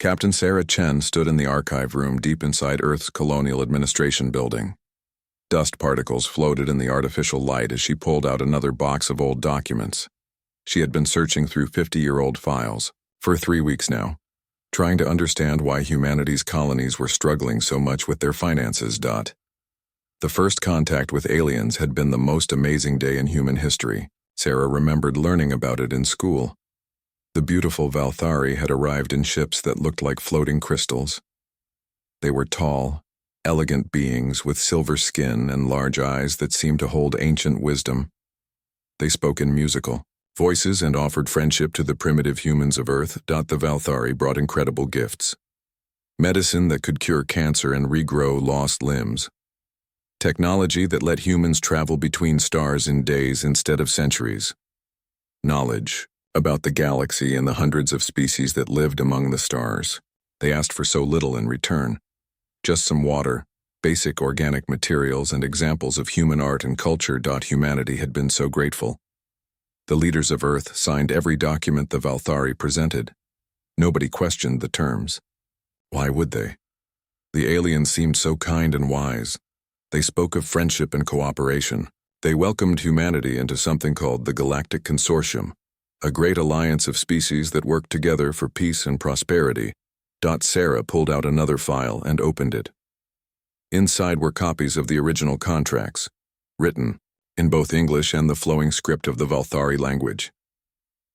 Captain Sarah Chen stood in the archive room deep inside Earth's Colonial Administration building. Dust particles floated in the artificial light as she pulled out another box of old documents. She had been searching through 50-year-old files for 3 weeks now, trying to understand why humanity's colonies were struggling so much with their finances. The first contact with aliens had been the most amazing day in human history. Sarah remembered learning about it in school. The beautiful Valthari had arrived in ships that looked like floating crystals. They were tall, elegant beings with silver skin and large eyes that seemed to hold ancient wisdom. They spoke in musical voices and offered friendship to the primitive humans of Earth. The Valthari brought incredible gifts. Medicine that could cure cancer and regrow lost limbs. Technology that let humans travel between stars in days instead of centuries. Knowledge about the galaxy and the hundreds of species that lived among the stars. They asked for so little in return. Just some water, basic organic materials, and examples of human art and culture. Humanity had been so grateful. The leaders of Earth signed every document the Valthari presented. Nobody questioned the terms. Why would they? The aliens seemed so kind and wise. They spoke of friendship and cooperation. They welcomed humanity into something called the Galactic Consortium, a great alliance of species that worked together for peace and prosperity. Sarah pulled out another file and opened it. Inside were copies of the original contracts, written in both English and the flowing script of the Valthari language.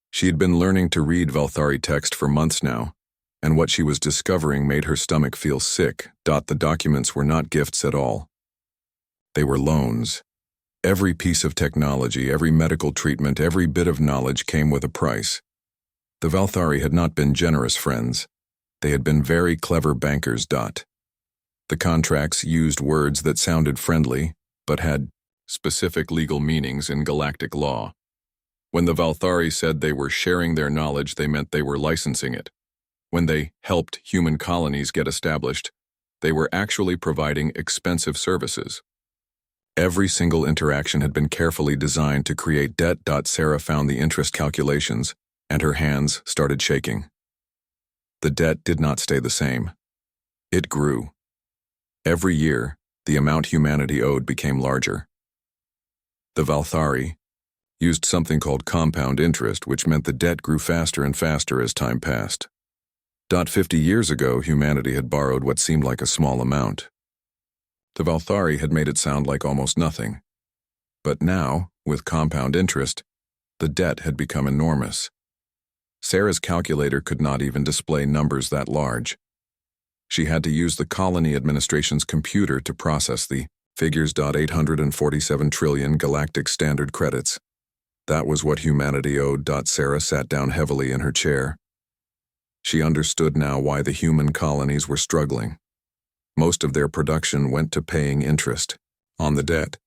She had been learning to read Valthari text for months now, and what she was discovering made her stomach feel sick. The documents were not gifts at all. They were loans. Every piece of technology, every medical treatment, every bit of knowledge came with a price. The Valthari had not been generous friends. They had been very clever bankers. The contracts used words that sounded friendly, but had specific legal meanings in galactic law. When the Valthari said they were sharing their knowledge, they meant they were licensing it. When they helped human colonies get established, they were actually providing expensive services. Every single interaction had been carefully designed to create debt. Sarah found the interest calculations, and her hands started shaking. The debt did not stay the same. It grew. Every year, the amount humanity owed became larger. The Valthari used something called compound interest, which meant the debt grew faster and faster as time passed. 50 years ago, humanity had borrowed what seemed like a small amount. The Valthari had made it sound like almost nothing. But now, with compound interest, the debt had become enormous. Sarah's calculator could not even display numbers that large. She had to use the colony administration's computer to process the figures. 847 trillion galactic standard credits. That was what humanity owed. Sarah sat down heavily in her chair. She understood now why the human colonies were struggling. Most of their production went to paying interest on the debt.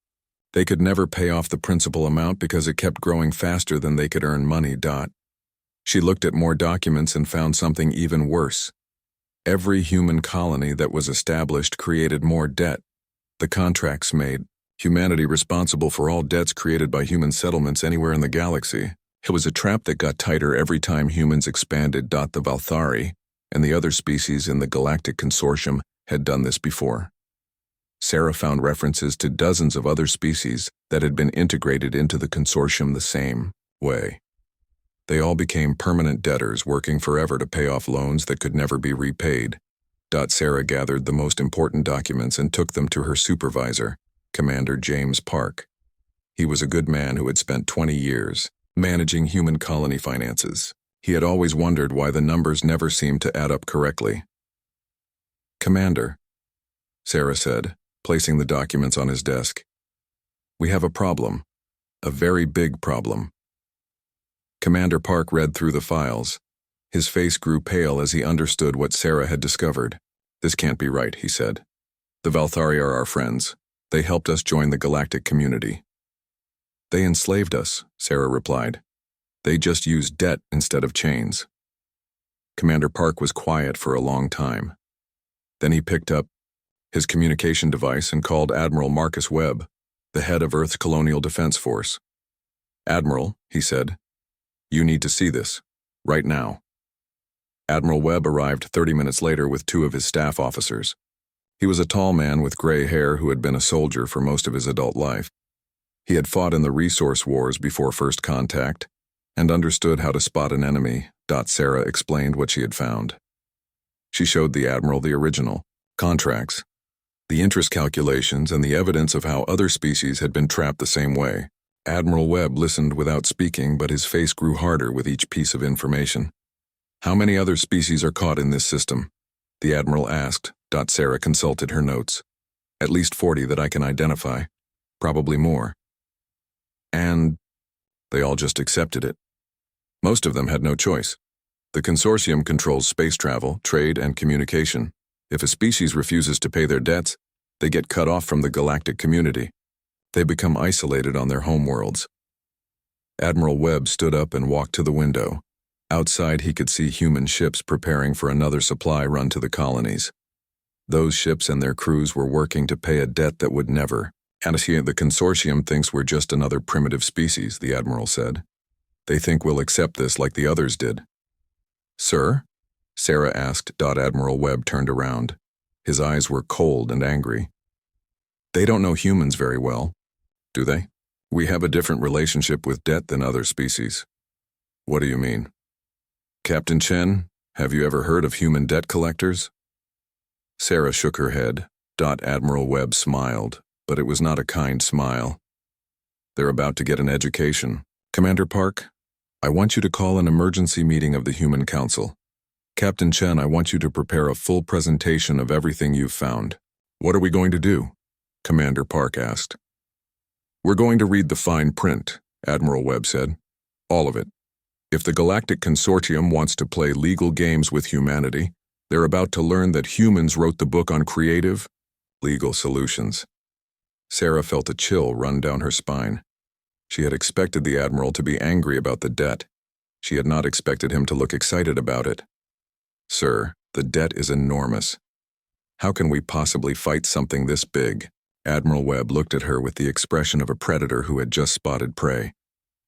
They could never pay off the principal amount because it kept growing faster than they could earn money. She looked at more documents and found something even worse. Every human colony that was established created more debt. The contracts made humanity responsible for all debts created by human settlements anywhere in the galaxy. It was a trap that got tighter every time humans expanded. The Valthari and the other species in the Galactic Consortium had done this before. Sarah found references to dozens of other species that had been integrated into the consortium the same way. They all became permanent debtors, working forever to pay off loans that could never be repaid. Sarah gathered the most important documents and took them to her supervisor, Commander James Park. He was a good man who had spent 20 years managing human colony finances. He had always wondered why the numbers never seemed to add up correctly. "Commander," Sarah said, placing the documents on his desk. "We have a problem. A very big problem." Commander Park read through the files. His face grew pale as he understood what Sarah had discovered. "This can't be right," he said. "The Valthari are our friends. They helped us join the galactic community." "They enslaved us," Sarah replied. "They just used debt instead of chains." Commander Park was quiet for a long time. Then he picked up his communication device and called Admiral Marcus Webb, the head of Earth's Colonial Defense Force. "Admiral," he said, "you need to see this, right now." Admiral Webb arrived 30 minutes later with two of his staff officers. He was a tall man with gray hair who had been a soldier for most of his adult life. He had fought in the resource wars before first contact and understood how to spot an enemy. Sarah explained what she had found. She showed the Admiral the original contracts, the interest calculations, and the evidence of how other species had been trapped the same way. Admiral Webb listened without speaking, but his face grew harder with each piece of information. How many other species are caught in this system? The Admiral asked. Sarah consulted her notes. At least 40 that I can identify. Probably more. And they all just accepted it. Most of them had no choice. The consortium controls space travel, trade, and communication. If a species refuses to pay their debts, they get cut off from the galactic community. They become isolated on their homeworlds. Admiral Webb stood up and walked to the window. Outside, he could see human ships preparing for another supply run to the colonies. Those ships and their crews were working to pay a debt that would never. And the consortium thinks we're just another primitive species, the Admiral said. They think we'll accept this like the others did. Sir? Sarah asked. Admiral Webb turned around. His eyes were cold and angry. They don't know humans very well, do they? We have a different relationship with debt than other species. What do you mean? Captain Chen, have you ever heard of human debt collectors? Sarah shook her head. Admiral Webb smiled, but it was not a kind smile. They're about to get an education. Commander Park, I want you to call an emergency meeting of the Human Council. Captain Chen, I want you to prepare a full presentation of everything you've found. What are we going to do? Commander Park asked. We're going to read the fine print, Admiral Webb said. All of it. If the Galactic Consortium wants to play legal games with humanity, they're about to learn that humans wrote the book on creative, legal solutions. Sarah felt a chill run down her spine. She had expected the Admiral to be angry about the debt. She had not expected him to look excited about it. Sir, the debt is enormous. How can we possibly fight something this big? Admiral Webb looked at her with the expression of a predator who had just spotted prey.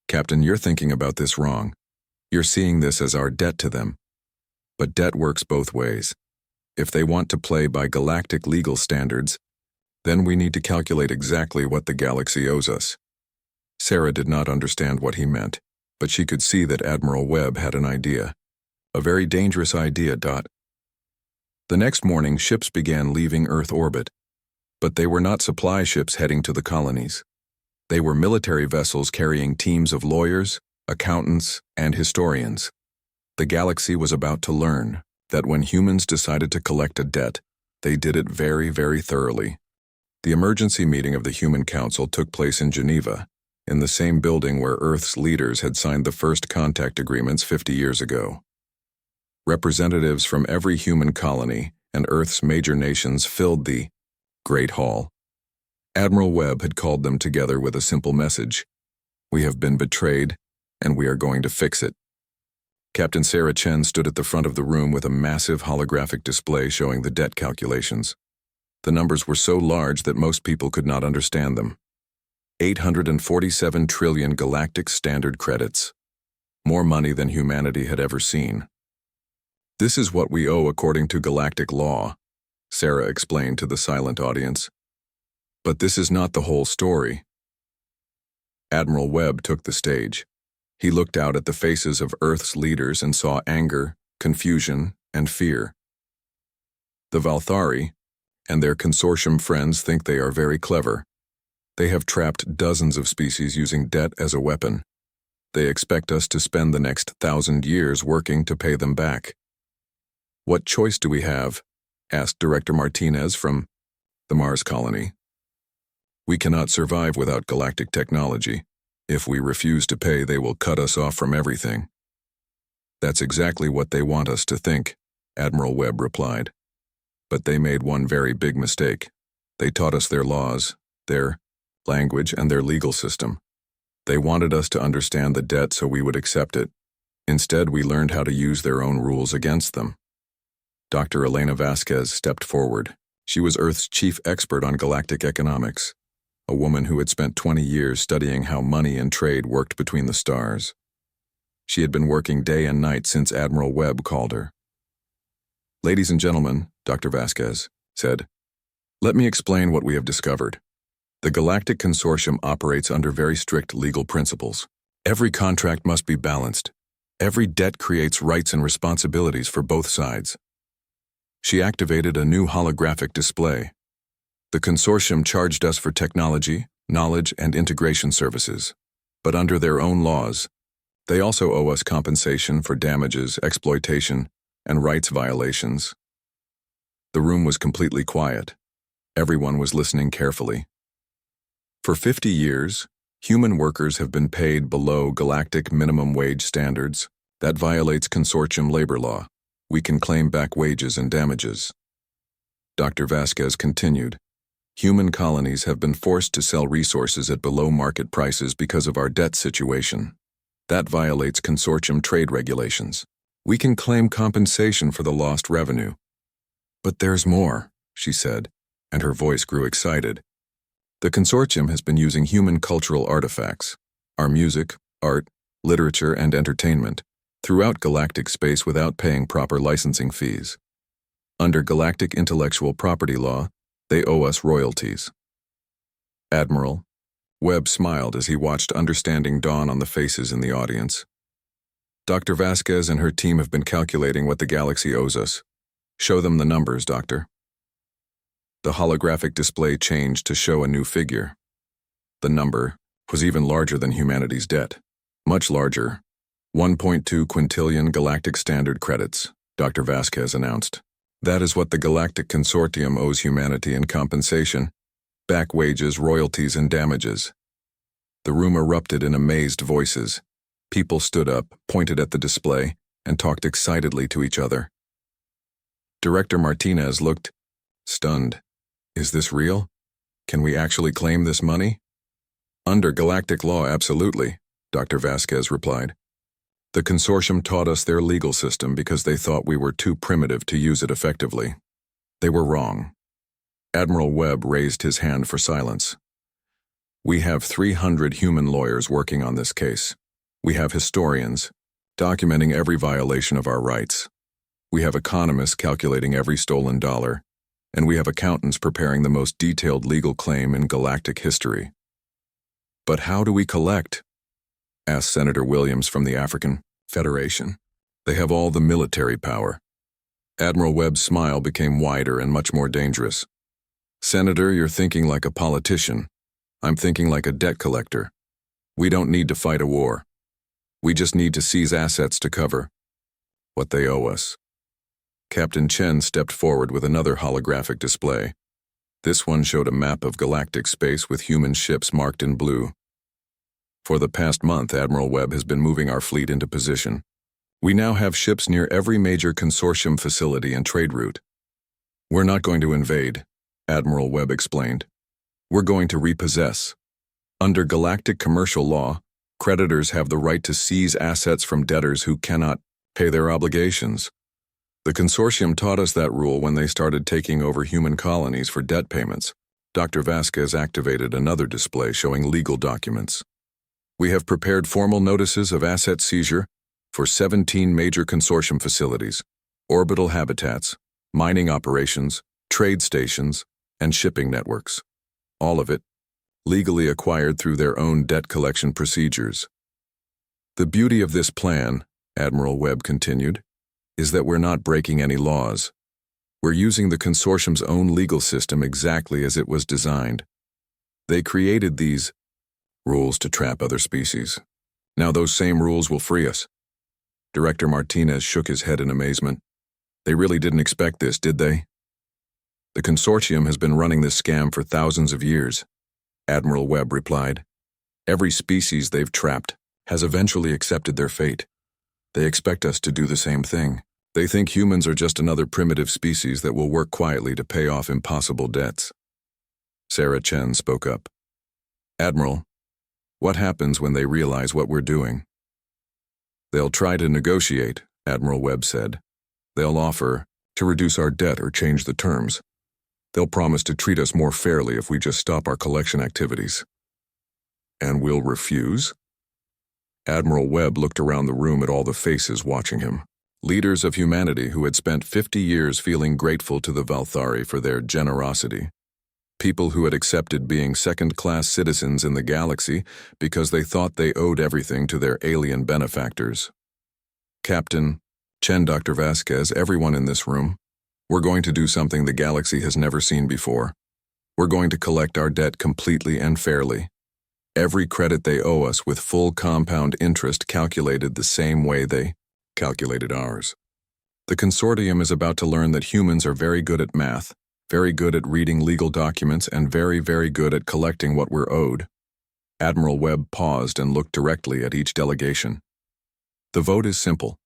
Captain, you're thinking about this wrong. You're seeing this as our debt to them. But debt works both ways. If they want to play by galactic legal standards, then we need to calculate exactly what the galaxy owes us. Sarah did not understand what he meant, but she could see that Admiral Webb had an idea. A very dangerous idea. The next morning, ships began leaving Earth orbit. But they were not supply ships heading to the colonies. They were military vessels carrying teams of lawyers, accountants, and historians. The galaxy was about to learn that when humans decided to collect a debt, they did it very, very thoroughly. The emergency meeting of the Human Council took place in Geneva, in the same building where Earth's leaders had signed the first contact agreements 50 years ago. Representatives from every human colony and Earth's major nations filled the Great Hall. Admiral Webb had called them together with a simple message. We have been betrayed, and we are going to fix it. Captain Sarah Chen stood at the front of the room with a massive holographic display showing the debt calculations. The numbers were so large that most people could not understand them. 847 trillion galactic standard credits. More money than humanity had ever seen. This is what we owe according to galactic law, Sarah explained to the silent audience. But this is not the whole story. Admiral Webb took the stage. He looked out at the faces of Earth's leaders and saw anger, confusion, and fear. The Valthari and their consortium friends think they are very clever. They have trapped dozens of species using debt as a weapon. They expect us to spend the next 1,000 years working to pay them back. What choice do we have? Asked Director Martinez from the Mars colony. We cannot survive without galactic technology. If we refuse to pay, they will cut us off from everything. That's exactly what they want us to think, Admiral Webb replied. But they made one very big mistake. They taught us their laws, their language, and their legal system. They wanted us to understand the debt so we would accept it. Instead, we learned how to use their own rules against them. Dr. Elena Vasquez stepped forward. She was Earth's chief expert on galactic economics, a woman who had spent 20 years studying how money and trade worked between the stars. She had been working day and night since Admiral Webb called her. Ladies and gentlemen, Dr. Vasquez said, let me explain what we have discovered. The Galactic Consortium operates under very strict legal principles. Every contract must be balanced. Every debt creates rights and responsibilities for both sides. She activated a new holographic display. The consortium charged us for technology, knowledge, and integration services. But under their own laws, they also owe us compensation for damages, exploitation, and rights violations. The room was completely quiet. Everyone was listening carefully. For 50 years, human workers have been paid below galactic minimum wage standards. That violates consortium labor law. We can claim back wages and damages. Dr. Vasquez continued, human colonies have been forced to sell resources at below market prices because of our debt situation. That violates consortium trade regulations. We can claim compensation for the lost revenue. But there's more, she said, and her voice grew excited. The consortium has been using human cultural artifacts, our music, art, literature, and entertainment, throughout galactic space without paying proper licensing fees. Under galactic intellectual property law, they owe us royalties. Admiral Webb smiled as he watched understanding dawn on the faces in the audience. Dr. Vasquez and her team have been calculating what the galaxy owes us. Show them the numbers, Doctor. The holographic display changed to show a new figure. The number was even larger than humanity's debt. Much larger. 1.2 quintillion galactic standard credits, Dr. Vasquez announced. That is what the Galactic Consortium owes humanity in compensation, back wages, royalties, and damages. The room erupted in amazed voices. People stood up, pointed at the display, and talked excitedly to each other. Director Martinez looked stunned. Is this real? Can we actually claim this money? Under galactic law, absolutely, Dr. Vasquez replied. The consortium taught us their legal system because they thought we were too primitive to use it effectively. They were wrong. Admiral Webb raised his hand for silence. We have 300 human lawyers working on this case. We have historians, documenting every violation of our rights. We have economists calculating every stolen dollar, and we have accountants preparing the most detailed legal claim in galactic history. But how do we collect? Asked Senator Williams from the African Federation. They have all the military power. Admiral Webb's smile became wider and much more dangerous. Senator, you're thinking like a politician. I'm thinking like a debt collector. We don't need to fight a war. We just need to seize assets to cover what they owe us. Captain Chen stepped forward with another holographic display. This one showed a map of galactic space with human ships marked in blue. For the past month, Admiral Webb has been moving our fleet into position. We now have ships near every major consortium facility and trade route. We're not going to invade, Admiral Webb explained. We're going to repossess. Under galactic commercial law, creditors have the right to seize assets from debtors who cannot pay their obligations. The consortium taught us that rule when they started taking over human colonies for debt payments. Dr. Vasquez activated another display showing legal documents. We have prepared formal notices of asset seizure for 17 major consortium facilities, orbital habitats, mining operations, trade stations, and shipping networks. All of it legally acquired through their own debt collection procedures. The beauty of this plan, Admiral Webb continued, is that we're not breaking any laws. We're using the consortium's own legal system exactly as it was designed. They created these rules to trap other species. Now those same rules will free us. Director Martinez shook his head in amazement. They really didn't expect this, did they? The consortium has been running this scam for thousands of years, Admiral Webb replied. Every species they've trapped has eventually accepted their fate. They expect us to do the same thing. They think humans are just another primitive species that will work quietly to pay off impossible debts. Sarah Chen spoke up. Admiral, what happens when they realize what we're doing? They'll try to negotiate, Admiral Webb said. They'll offer to reduce our debt or change the terms. They'll promise to treat us more fairly if we just stop our collection activities. And we'll refuse? Admiral Webb looked around the room at all the faces watching him. leaders of humanity who had spent 50 years feeling grateful to the Valthari for their generosity. People who had accepted being second-class citizens in the galaxy because they thought they owed everything to their alien benefactors. Captain, Chen, Dr. Vasquez, everyone in this room, we're going to do something the galaxy has never seen before. We're going to collect our debt completely and fairly. Every credit they owe us with full compound interest calculated the same way they calculated ours. The consortium is about to learn that humans are very good at math, very good at reading legal documents, and very, very good at collecting what we're owed. Admiral Webb paused and looked directly at each delegation. The vote is simple.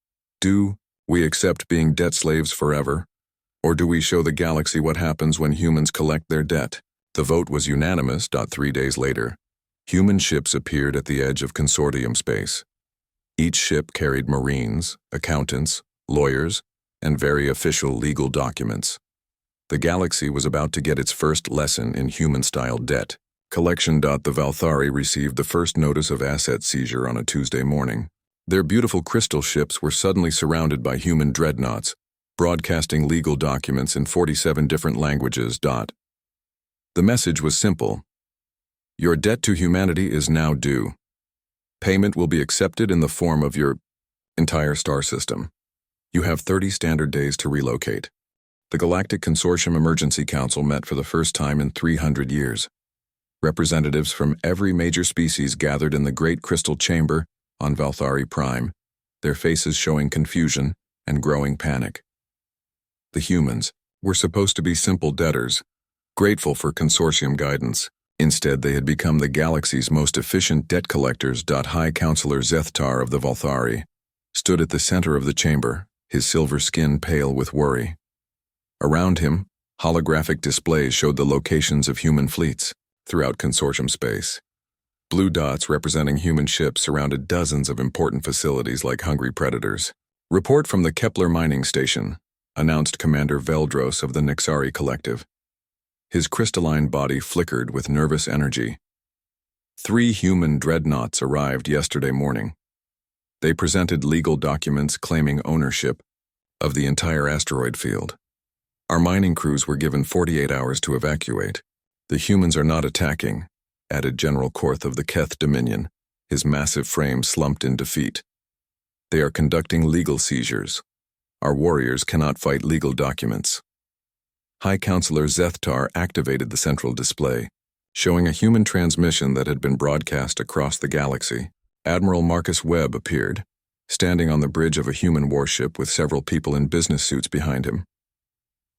Do we accept being debt slaves forever? Or do we show the galaxy what happens when humans collect their debt? The vote was unanimous. 3 days later, human ships appeared at the edge of consortium space. Each ship carried marines, accountants, lawyers, and very official legal documents. The galaxy was about to get its first lesson in human-style debt collection. The Valthari received the first notice of asset seizure on a Tuesday morning. Their beautiful crystal ships were suddenly surrounded by human dreadnoughts, broadcasting legal documents in 47 different languages. The message was simple. Your debt to humanity is now due. Payment will be accepted in the form of your entire star system. You have 30 standard days to relocate. The Galactic Consortium Emergency Council met for the first time in 300 years. Representatives from every major species gathered in the Great Crystal Chamber on Valthari Prime, their faces showing confusion and growing panic. The humans were supposed to be simple debtors, grateful for consortium guidance. Instead, they had become the galaxy's most efficient debt collectors. High Counselor Zethtar of the Valthari stood at the center of the chamber, his silver skin pale with worry. Around him, holographic displays showed the locations of human fleets throughout consortium space. Blue dots representing human ships surrounded dozens of important facilities like hungry predators. Report from the Kepler mining station, announced Commander Veldros of the Nixari Collective. His crystalline body flickered with nervous energy. 3 human dreadnoughts arrived yesterday morning. They presented legal documents claiming ownership of the entire asteroid field. Our mining crews were given 48 hours to evacuate. The humans are not attacking, added General Korth of the Keth Dominion, his massive frame slumped in defeat. They are conducting legal seizures. Our warriors cannot fight legal documents. High Counselor Zethtar activated the central display, showing a human transmission that had been broadcast across the galaxy. Admiral Marcus Webb appeared, standing on the bridge of a human warship with several people in business suits behind him.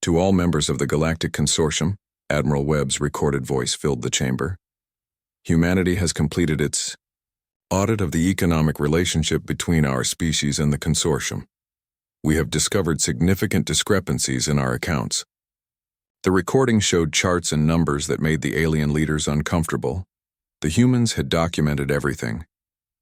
To all members of the Galactic Consortium, Admiral Webb's recorded voice filled the chamber. Humanity has completed its audit of the economic relationship between our species and the Consortium. We have discovered significant discrepancies in our accounts. The recording showed charts and numbers that made the alien leaders uncomfortable. The humans had documented everything.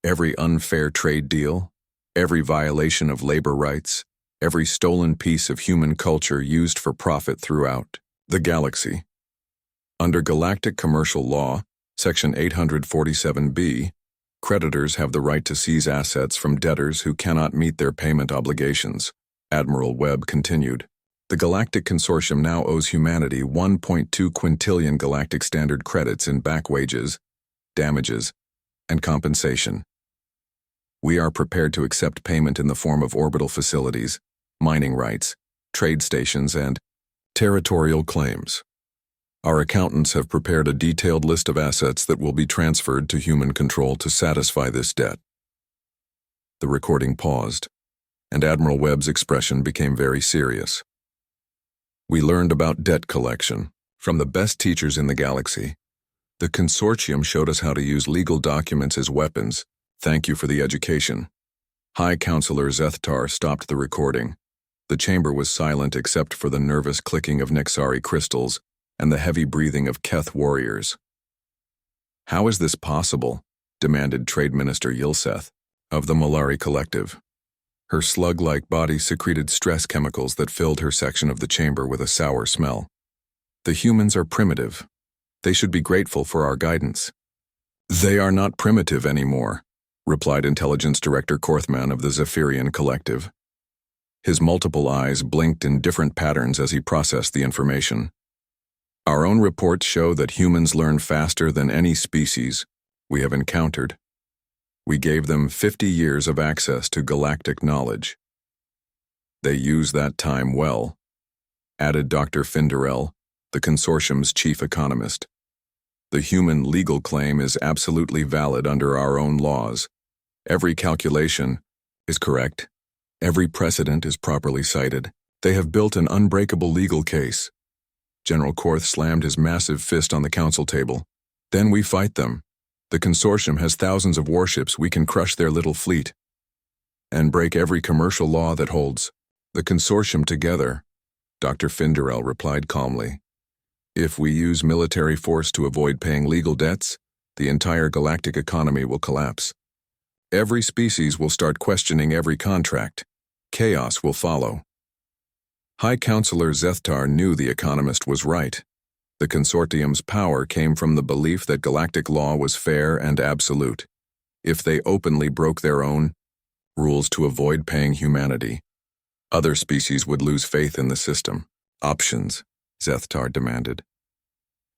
Every unfair trade deal, every violation of labor rights, every stolen piece of human culture used for profit throughout the galaxy. Under Galactic Commercial Law, Section 847B, creditors have the right to seize assets from debtors who cannot meet their payment obligations. Admiral Webb continued. The Galactic Consortium now owes humanity 1.2 quintillion galactic standard credits in back wages, damages, and compensation. We are prepared to accept payment in the form of orbital facilities, mining rights, trade stations, and territorial claims. Our accountants have prepared a detailed list of assets that will be transferred to human control to satisfy this debt. The recording paused, and Admiral Webb's expression became very serious. We learned about debt collection from the best teachers in the galaxy. The consortium showed us how to use legal documents as weapons. Thank you for the education. High Counselor Zethtar stopped the recording. The chamber was silent except for the nervous clicking of Nixari crystals and the heavy breathing of Keth warriors. How is this possible? Demanded Trade Minister Yilseth of the Malari Collective. Her slug-like body secreted stress chemicals that filled her section of the chamber with a sour smell. The humans are primitive. They should be grateful for our guidance. They are not primitive anymore, replied Intelligence Director Korthman of the Zephyrian Collective. His multiple eyes blinked in different patterns as he processed the information. Our own reports show that humans learn faster than any species we have encountered. We gave them 50 years of access to galactic knowledge. They use that time well, added Dr. Finderell, the consortium's chief economist. The human legal claim is absolutely valid under our own laws. Every calculation is correct. Every precedent is properly cited. They have built an unbreakable legal case. General Korth slammed his massive fist on the council table. Then we fight them. The consortium has thousands of warships. We can crush their little fleet and break every commercial law that holds the consortium together, Dr. Finderell replied calmly. If we use military force to avoid paying legal debts, the entire galactic economy will collapse. Every species will start questioning every contract. Chaos will follow. High Counselor Zethtar knew the economist was right. The consortium's power came from the belief that galactic law was fair and absolute. If they openly broke their own rules to avoid paying humanity, other species would lose faith in the system. Options, Zethtar demanded.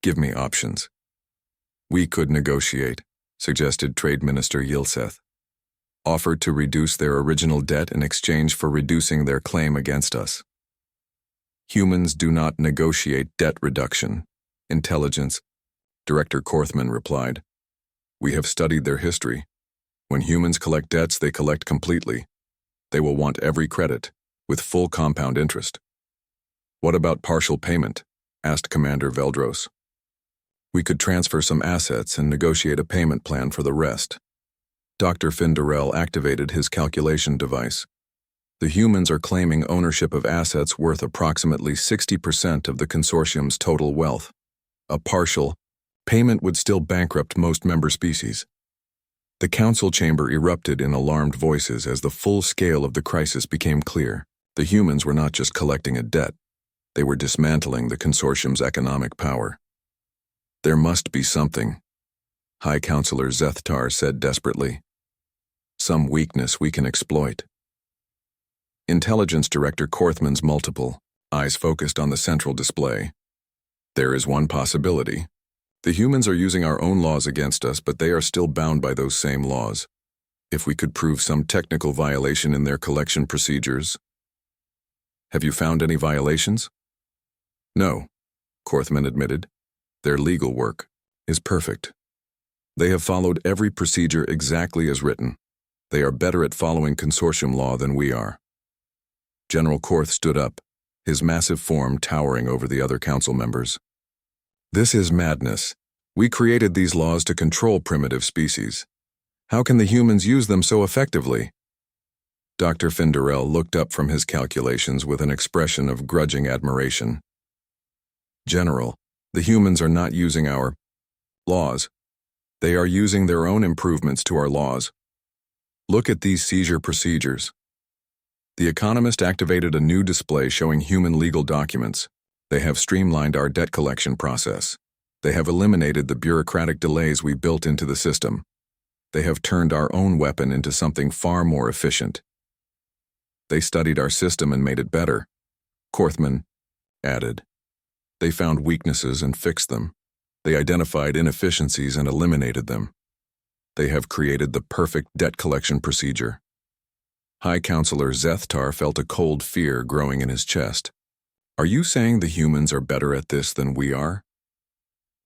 Give me options. We could negotiate, suggested Trade Minister Yilseth. Offer to reduce their original debt in exchange for reducing their claim against us. Humans do not negotiate debt reduction. Intelligence, Director Korthman replied. We have studied their history. When humans collect debts, they collect completely. They will want every credit, with full compound interest. What about partial payment? Asked Commander Veldros. We could transfer some assets and negotiate a payment plan for the rest. Dr. Finderell activated his calculation device. The humans are claiming ownership of assets worth approximately 60% of the consortium's total wealth. A partial payment would still bankrupt most member species. The council chamber erupted in alarmed voices as the full scale of the crisis became clear. The humans were not just collecting a debt. They were dismantling the consortium's economic power. There must be something, High Counselor Zethtar said desperately. Some weakness we can exploit. Intelligence Director Korthman's multiple eyes focused on the central display. There is one possibility. The humans are using our own laws against us, but they are still bound by those same laws. If we could prove some technical violation in their collection procedures. Have you found any violations? No, Korthman admitted. Their legal work is perfect. They have followed every procedure exactly as written. They are better at following consortium law than we are. General Korth stood up, his massive form towering over the other council members. This is madness. We created these laws to control primitive species. How can the humans use them so effectively? Dr. Finderell looked up from his calculations with an expression of grudging admiration. General, the humans are not using our laws. They are using their own improvements to our laws. Look at these seizure procedures. The economist activated a new display showing human legal documents. They have streamlined our debt collection process. They have eliminated the bureaucratic delays we built into the system. They have turned our own weapon into something far more efficient. They studied our system and made it better, Korthman added. They found weaknesses and fixed them. They identified inefficiencies and eliminated them. They have created the perfect debt collection procedure. High Counselor Zethtar felt a cold fear growing in his chest. Are you saying the humans are better at this than we are?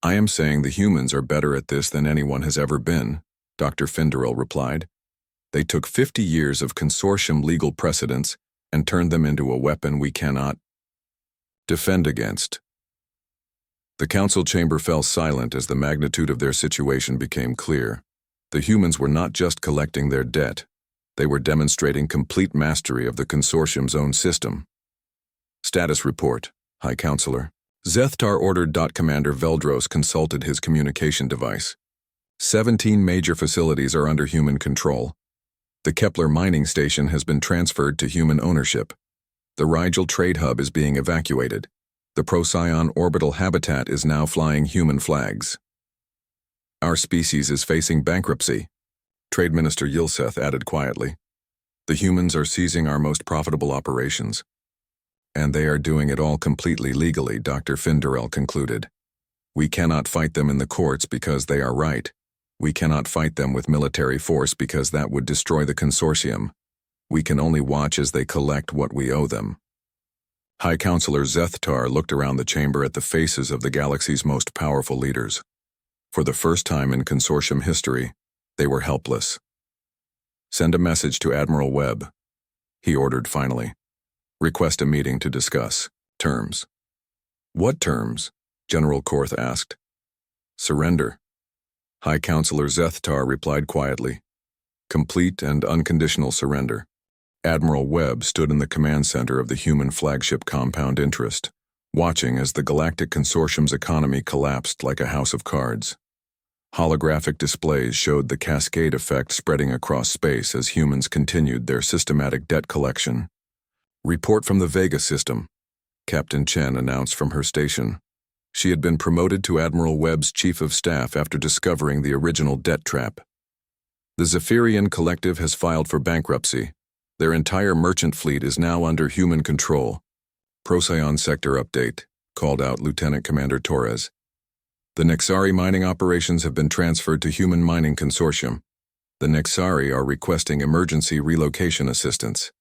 I am saying the humans are better at this than anyone has ever been, Dr. Finderell replied. They took 50 years of consortium legal precedents and turned them into a weapon we cannot defend against. The council chamber fell silent as the magnitude of their situation became clear. The humans were not just collecting their debt. They were demonstrating complete mastery of the consortium's own system. Status report, High Counselor. Zethtar ordered. Commander Veldros consulted his communication device. 17 major facilities are under human control. The Kepler mining station has been transferred to human ownership. The Rigel trade hub is being evacuated. The Procyon orbital habitat is now flying human flags. Our species is facing bankruptcy, Trade Minister Yilseth added quietly. The humans are seizing our most profitable operations. And they are doing it all completely legally, Dr. Finderell concluded. We cannot fight them in the courts because they are right. We cannot fight them with military force because that would destroy the consortium. We can only watch as they collect what we owe them. High Counselor Zethtar looked around the chamber at the faces of the galaxy's most powerful leaders. For the first time in consortium history, they were helpless. Send a message to Admiral Webb, he ordered finally. Request a meeting to discuss terms. What terms? General Korth asked. Surrender. High Counselor Zethtar replied quietly. Complete and unconditional surrender. Admiral Webb stood in the command center of the human flagship Compound Interest, watching as the Galactic Consortium's economy collapsed like a house of cards. Holographic displays showed the cascade effect spreading across space as humans continued their systematic debt collection. Report from the Vega system, Captain Chen announced from her station. She had been promoted to Admiral Webb's chief of staff after discovering the original debt trap. The Zephyrian Collective has filed for bankruptcy. Their entire merchant fleet is now under human control. Procyon Sector Update, called out Lieutenant Commander Torres. The Nexari mining operations have been transferred to Human Mining Consortium. The Nexari are requesting emergency relocation assistance.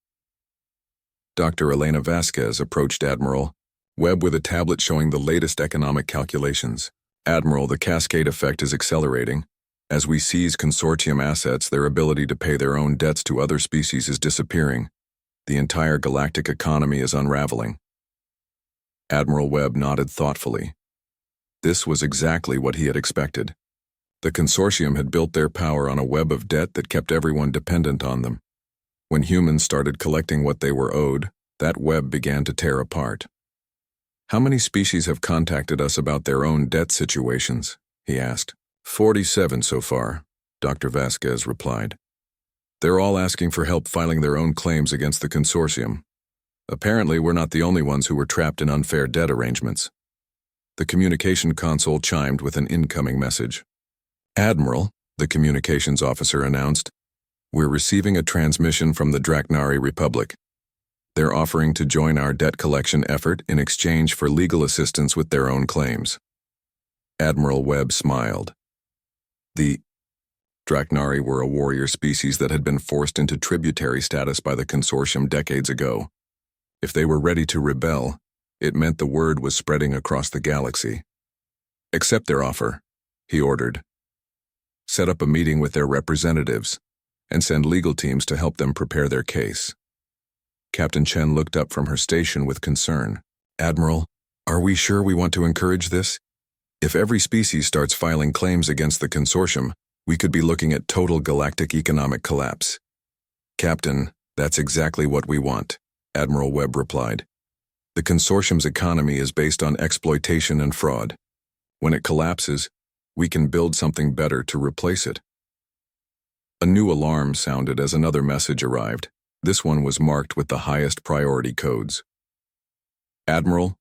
Dr. Elena Vasquez approached Admiral Webb with a tablet showing the latest economic calculations. Admiral, the cascade effect is accelerating. As we seize consortium assets, their ability to pay their own debts to other species is disappearing. The entire galactic economy is unraveling. Admiral Webb nodded thoughtfully. This was exactly what he had expected. The consortium had built their power on a web of debt that kept everyone dependent on them. When humans started collecting what they were owed, that web began to tear apart. How many species have contacted us about their own debt situations? He asked. 47 so far, Dr. Vasquez replied. They're all asking for help filing their own claims against the consortium. Apparently, we're not the only ones who were trapped in unfair debt arrangements. The communication console chimed with an incoming message. Admiral, the communications officer announced, we're receiving a transmission from the Draknari Republic. They're offering to join our debt collection effort in exchange for legal assistance with their own claims. Admiral Webb smiled. The Draknari were a warrior species that had been forced into tributary status by the consortium decades ago. If they were ready to rebel, it meant the word was spreading across the galaxy. Accept their offer, he ordered. Set up a meeting with their representatives and send legal teams to help them prepare their case. Captain Chen looked up from her station with concern. Admiral, are we sure we want to encourage this? If every species starts filing claims against the consortium, we could be looking at total galactic economic collapse. Captain, that's exactly what we want, Admiral Webb replied. The consortium's economy is based on exploitation and fraud. When it collapses, we can build something better to replace it. A new alarm sounded as another message arrived. This one was marked with the highest priority codes. Admiral,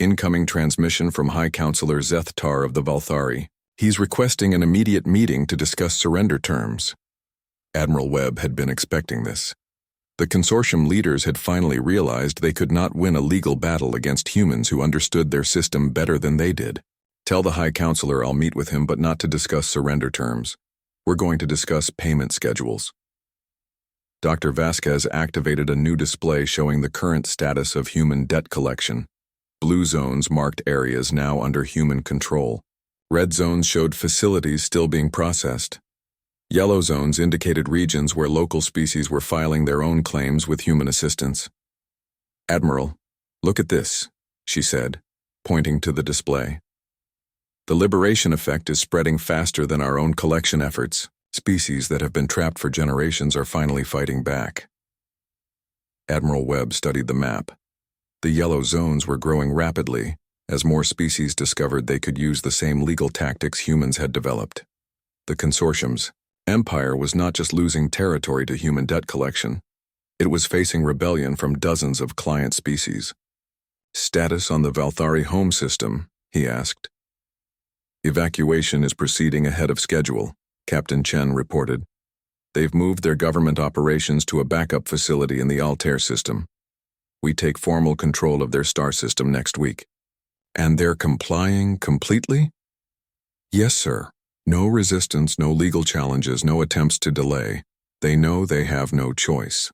incoming transmission from High Counselor Zethtar of the Valthari. He's requesting an immediate meeting to discuss surrender terms. Admiral Webb had been expecting this. The consortium leaders had finally realized they could not win a legal battle against humans who understood their system better than they did. Tell the High Counselor I'll meet with him, but not to discuss surrender terms. We're going to discuss payment schedules. Dr. Vasquez activated a new display showing the current status of human debt collection. Blue zones marked areas now under human control. Red zones showed facilities still being processed. Yellow zones indicated regions where local species were filing their own claims with human assistance. Admiral, look at this, she said, pointing to the display. The liberation effect is spreading faster than our own collection efforts. Species that have been trapped for generations are finally fighting back. Admiral Webb studied the map. The yellow zones were growing rapidly as more species discovered they could use the same legal tactics humans had developed. The consortium's empire was not just losing territory to human debt collection. It was facing rebellion from dozens of client species. Status on the Valthari home system, he asked. Evacuation is proceeding ahead of schedule, Captain Chen reported. They've moved their government operations to a backup facility in the Altair system. We take formal control of their star system next week. And they're complying completely? Yes, sir. No resistance, no legal challenges, no attempts to delay. They know they have no choice.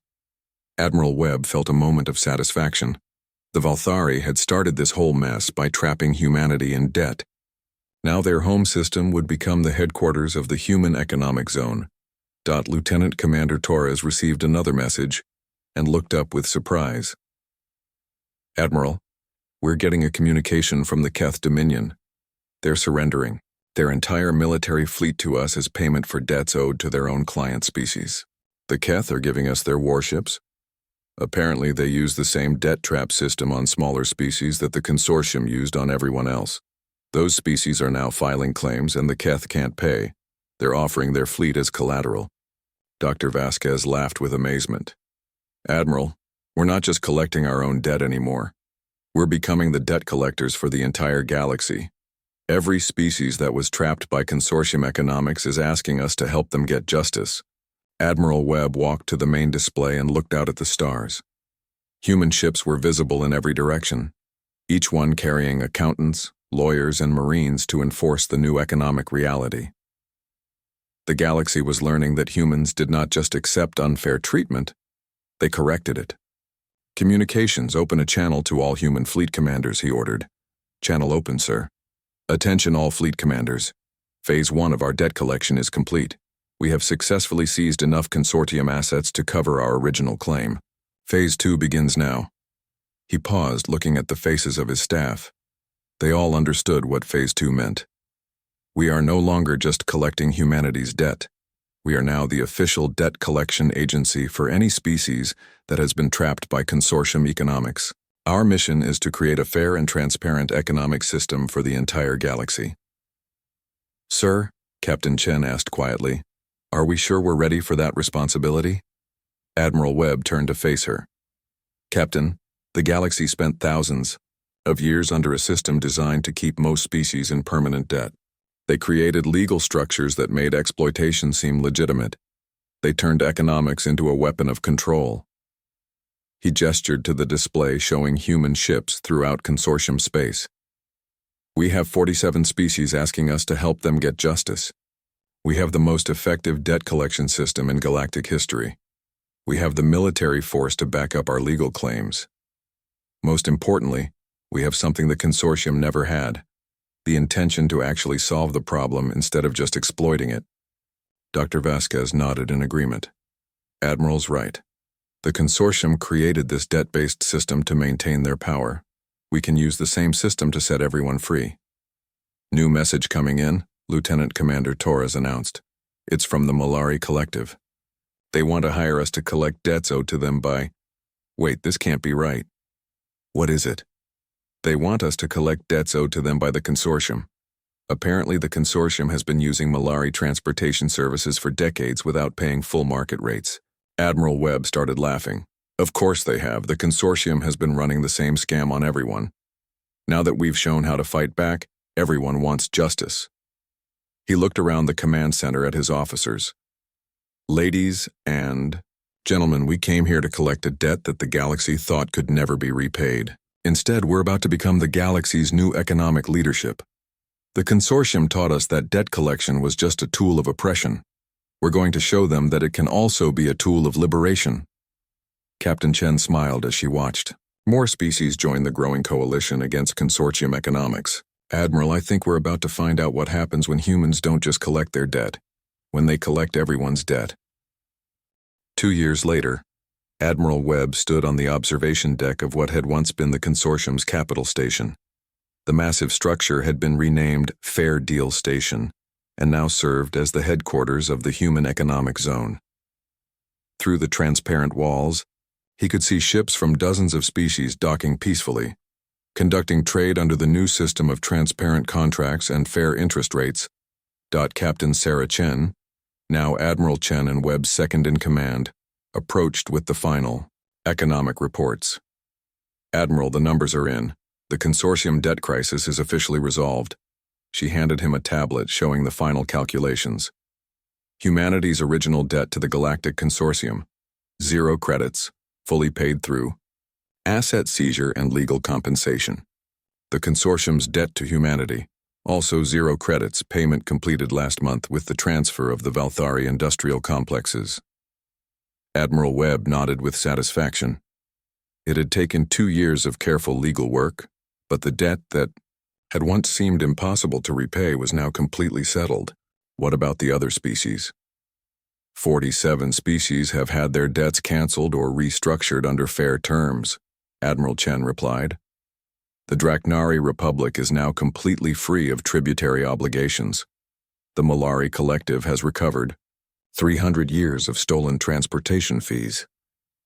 Admiral Webb felt a moment of satisfaction. The Valthari had started this whole mess by trapping humanity in debt. Now their home system would become the headquarters of the Human Economic Zone. Lieutenant Commander Torres received another message and looked up with surprise. Admiral, we're getting a communication from the Keth Dominion. They're surrendering their entire military fleet to us as payment for debts owed to their own client species. The Keth are giving us their warships. Apparently they use the same debt trap system on smaller species that the consortium used on everyone else. Those species are now filing claims and the Keth can't pay. They're offering their fleet as collateral. Dr. Vasquez laughed with amazement. Admiral, we're not just collecting our own debt anymore. We're becoming the debt collectors for the entire galaxy. Every species that was trapped by consortium economics is asking us to help them get justice. Admiral Webb walked to the main display and looked out at the stars. Human ships were visible in every direction, each one carrying accountants, lawyers, and marines to enforce the new economic reality. The galaxy was learning that humans did not just accept unfair treatment, they corrected it. Communications, open a channel to all human fleet commanders, he ordered. Channel open, sir. Attention all fleet commanders. Phase 1 of our debt collection is complete. We have successfully seized enough consortium assets to cover our original claim. Phase 2 begins now. He paused, looking at the faces of his staff. They all understood what Phase 2 meant. We are no longer just collecting humanity's debt. We are now the official debt collection agency for any species that has been trapped by consortium economics. Our mission is to create a fair and transparent economic system for the entire galaxy. Sir, Captain Chen asked quietly, are we sure we're ready for that responsibility? Admiral Webb turned to face her. Captain, the galaxy spent thousands of years under a system designed to keep most species in permanent debt. They created legal structures that made exploitation seem legitimate. They turned economics into a weapon of control. He gestured to the display showing human ships throughout consortium space. We have 47 species asking us to help them get justice. We have the most effective debt collection system in galactic history. We have the military force to back up our legal claims. Most importantly, we have something the consortium never had, the intention to actually solve the problem instead of just exploiting it. Dr. Vasquez nodded in agreement. Admiral's right. The consortium created this debt-based system to maintain their power. We can use the same system to set everyone free. New message coming in, Lieutenant Commander Torres announced. It's from the Malari Collective. They want to hire us to collect debts owed to them by... Wait, this can't be right. What is it? They want us to collect debts owed to them by the consortium. Apparently the consortium has been using Malari transportation services for decades without paying full market rates. Admiral Webb started laughing. Of course they have. The consortium has been running the same scam on everyone. Now that we've shown how to fight back, everyone wants justice. He looked around the command center at his officers. Ladies and gentlemen, we came here to collect a debt that the galaxy thought could never be repaid. Instead, we're about to become the galaxy's new economic leadership. The consortium taught us that debt collection was just a tool of oppression. We're going to show them that it can also be a tool of liberation. Captain Chen smiled as she watched. More species joined the growing coalition against consortium economics. Admiral, I think we're about to find out what happens when humans don't just collect their debt, when they collect everyone's debt. 2 years later, Admiral Webb stood on the observation deck of what had once been the consortium's capital station. The massive structure had been renamed Fair Deal Station, and now served as the headquarters of the Human Economic Zone. Through the transparent walls, he could see ships from dozens of species docking peacefully, conducting trade under the new system of transparent contracts and fair interest rates. Captain Sarah Chen, now Admiral Chen and Webb's second-in-command, approached with the final economic reports. Admiral, the numbers are in. The consortium debt crisis is officially resolved. She handed him a tablet showing the final calculations. Humanity's original debt to the Galactic Consortium. 0 credits, fully paid through. Asset seizure and legal compensation. The Consortium's debt to humanity. Also 0 credits, payment completed last month with the transfer of the Valthari industrial complexes. Admiral Webb nodded with satisfaction. It had taken 2 years of careful legal work, but the debt that had once seemed impossible to repay was now completely settled. What about the other species? 47 species have had their debts canceled or restructured under fair terms, Admiral Chen replied. The Draknari Republic is now completely free of tributary obligations. The Malari Collective has recovered 300 years of stolen transportation fees.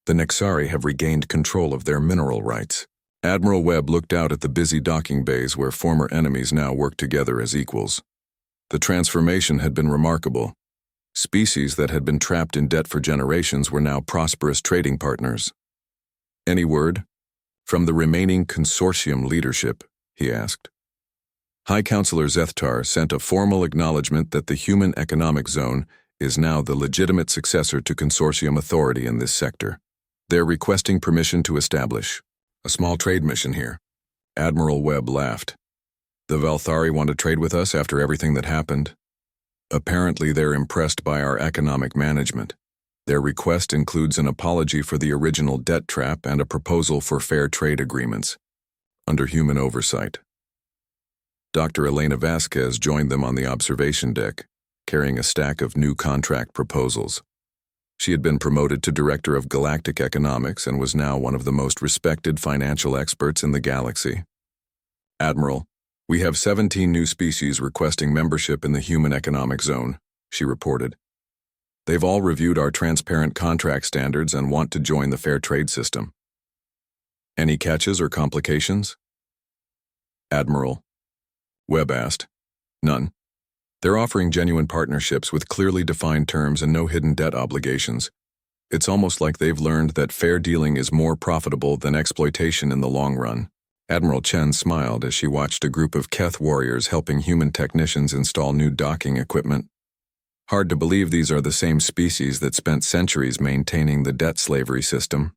The Nexari have regained control of their mineral rights. Admiral Webb looked out at the busy docking bays where former enemies now worked together as equals. The transformation had been remarkable. Species that had been trapped in debt for generations were now prosperous trading partners. Any word from the remaining consortium leadership? He asked. High Counselor Zethtar sent a formal acknowledgement that the Human Economic Zone is now the legitimate successor to consortium authority in this sector. They're requesting permission to establish a small trade mission here. Admiral Webb laughed. The Valthari want to trade with us after everything that happened? Apparently they're impressed by our economic management. Their request includes an apology for the original debt trap and a proposal for fair trade agreements, under human oversight. Dr. Elena Vasquez joined them on the observation deck, carrying a stack of new contract proposals. She had been promoted to Director of Galactic Economics and was now one of the most respected financial experts in the galaxy. Admiral, we have 17 new species requesting membership in the Human Economic Zone, she reported. They've all reviewed our transparent contract standards and want to join the fair trade system. Any catches or complications? Admiral Webb asked. None. They're offering genuine partnerships with clearly defined terms and no hidden debt obligations. It's almost like they've learned that fair dealing is more profitable than exploitation in the long run. Admiral Chen smiled as she watched a group of Keth warriors helping human technicians install new docking equipment. Hard to believe these are the same species that spent centuries maintaining the debt slavery system.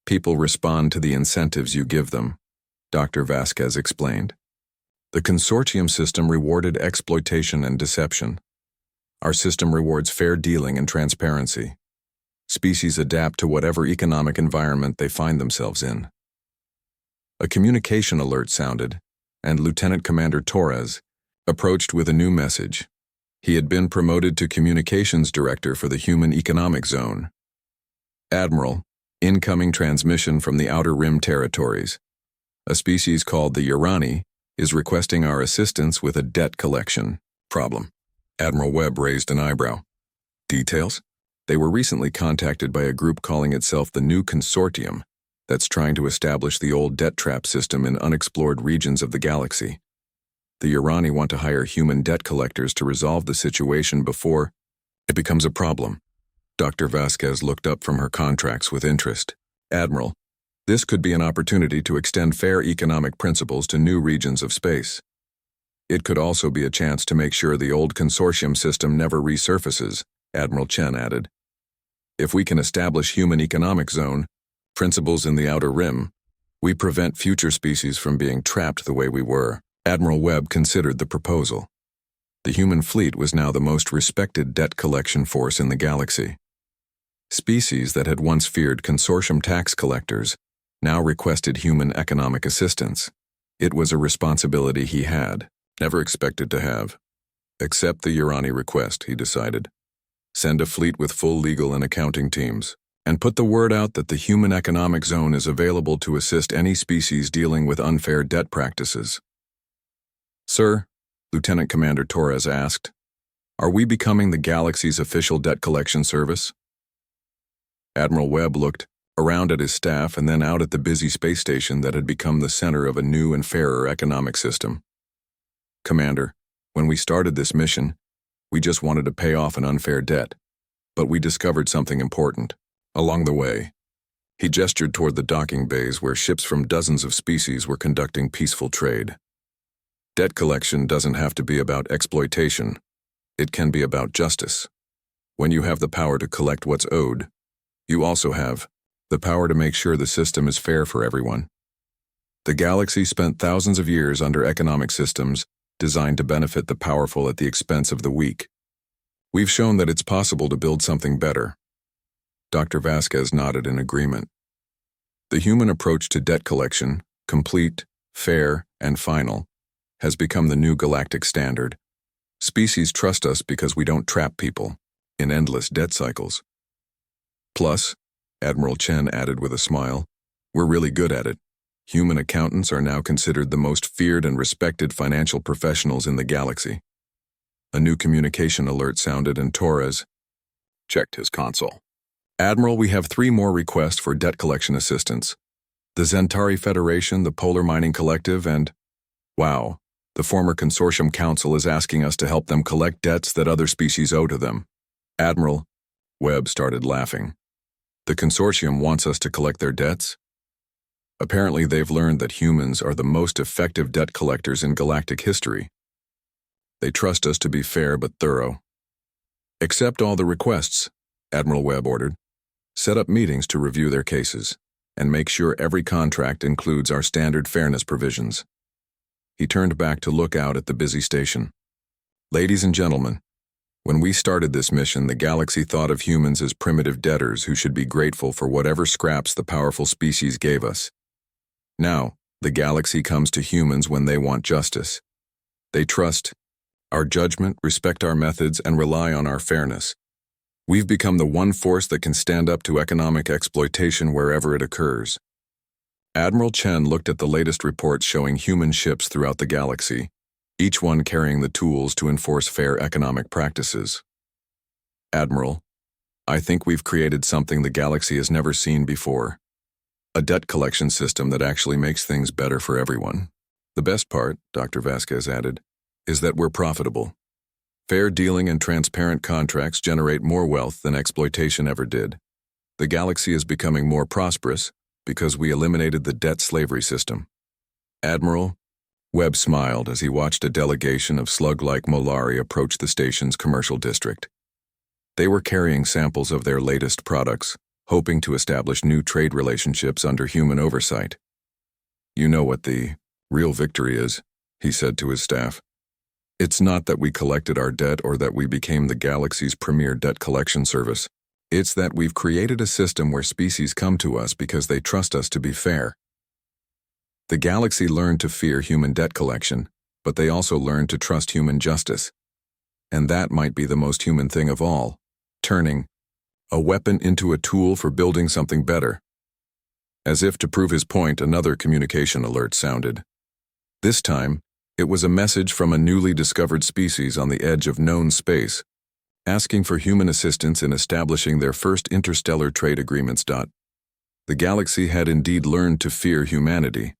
People respond to the incentives you give them, Dr. Vasquez explained. The consortium system rewarded exploitation and deception. Our system rewards fair dealing and transparency. Species adapt to whatever economic environment they find themselves in. A communication alert sounded, and Lieutenant Commander Torres approached with a new message. He had been promoted to Communications Director for the Human Economic Zone. Admiral, incoming transmission from the Outer Rim territories. A species called the Urani is requesting our assistance with a debt collection problem. Admiral Webb raised an eyebrow. Details? They were recently contacted by a group calling itself the New Consortium that's trying to establish the old debt trap system in unexplored regions of the galaxy. The Urani want to hire human debt collectors to resolve the situation before it becomes a problem. Dr. Vasquez looked up from her contracts with interest. Admiral, this could be an opportunity to extend fair economic principles to new regions of space. It could also be a chance to make sure the old consortium system never resurfaces, Admiral Chen added. If we can establish human economic zone, principles in the Outer Rim, we prevent future species from being trapped the way we were. Admiral Webb considered the proposal. The human fleet was now the most respected debt collection force in the galaxy. Species that had once feared consortium tax collectors now requested human economic assistance. It was a responsibility he had, never expected to have. Accept the Urani request, he decided. Send a fleet with full legal and accounting teams, and put the word out that the Human Economic Zone is available to assist any species dealing with unfair debt practices. Sir, Lieutenant Commander Torres asked, are we becoming the galaxy's official debt collection service? Admiral Webb looked around at his staff and then out at the busy space station that had become the center of a new and fairer economic system. Commander, when we started this mission, we just wanted to pay off an unfair debt, but we discovered something important. Along the way, he gestured toward the docking bays where ships from dozens of species were conducting peaceful trade. Debt collection doesn't have to be about exploitation. it can be about justice. When you have the power to collect what's owed, you also have the power to make sure the system is fair for everyone. The galaxy spent thousands of years under economic systems designed to benefit the powerful at the expense of the weak. We've shown that it's possible to build something better. Dr. Vasquez nodded in agreement. The human approach to debt collection, complete, fair, and final, has become the new galactic standard. Species trust us because we don't trap people in endless debt cycles. Plus, Admiral Chen added with a smile, we're really good at it. Human accountants are now considered the most feared and respected financial professionals in the galaxy. A new communication alert sounded and Torres checked his console. Admiral, we have 3 more requests for debt collection assistance. The Zentari Federation, the Polar Mining Collective, and, wow, the former Consortium Council is asking us to help them collect debts that other species owe to them. Admiral, Webb started laughing. The Consortium wants us to collect their debts? Apparently they've learned that humans are the most effective debt collectors in galactic history. They trust us to be fair but thorough. Accept all the requests, Admiral Webb ordered. Set up meetings to review their cases, and make sure every contract includes our standard fairness provisions. He turned back to look out at the busy station. Ladies and gentlemen, when we started this mission, the galaxy thought of humans as primitive debtors who should be grateful for whatever scraps the powerful species gave us. Now, the galaxy comes to humans when they want justice. They trust our judgment, respect our methods, and rely on our fairness. We've become the one force that can stand up to economic exploitation wherever it occurs. Admiral Chen looked at the latest reports showing human ships throughout the galaxy, each one carrying the tools to enforce fair economic practices. Admiral, I think we've created something the galaxy has never seen before. A debt collection system that actually makes things better for everyone. The best part, Dr. Vasquez added, is that we're profitable. Fair dealing and transparent contracts generate more wealth than exploitation ever did. The galaxy is becoming more prosperous because we eliminated the debt slavery system. Admiral, Webb smiled as he watched a delegation of slug-like Molari approach the station's commercial district. They were carrying samples of their latest products, hoping to establish new trade relationships under human oversight. You know what the real victory is, he said to his staff. It's not that we collected our debt or that we became the galaxy's premier debt collection service. It's that we've created a system where species come to us because they trust us to be fair. The galaxy learned to fear human debt collection, but they also learned to trust human justice. And that might be the most human thing of all, turning a weapon into a tool for building something better. As if to prove his point, another communication alert sounded. This time, it was a message from a newly discovered species on the edge of known space, asking for human assistance in establishing their first interstellar trade agreements. The galaxy had indeed learned to fear humanity,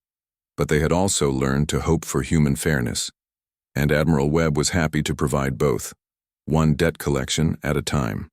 but they had also learned to hope for human fairness, and Admiral Webb was happy to provide both, one debt collection at a time.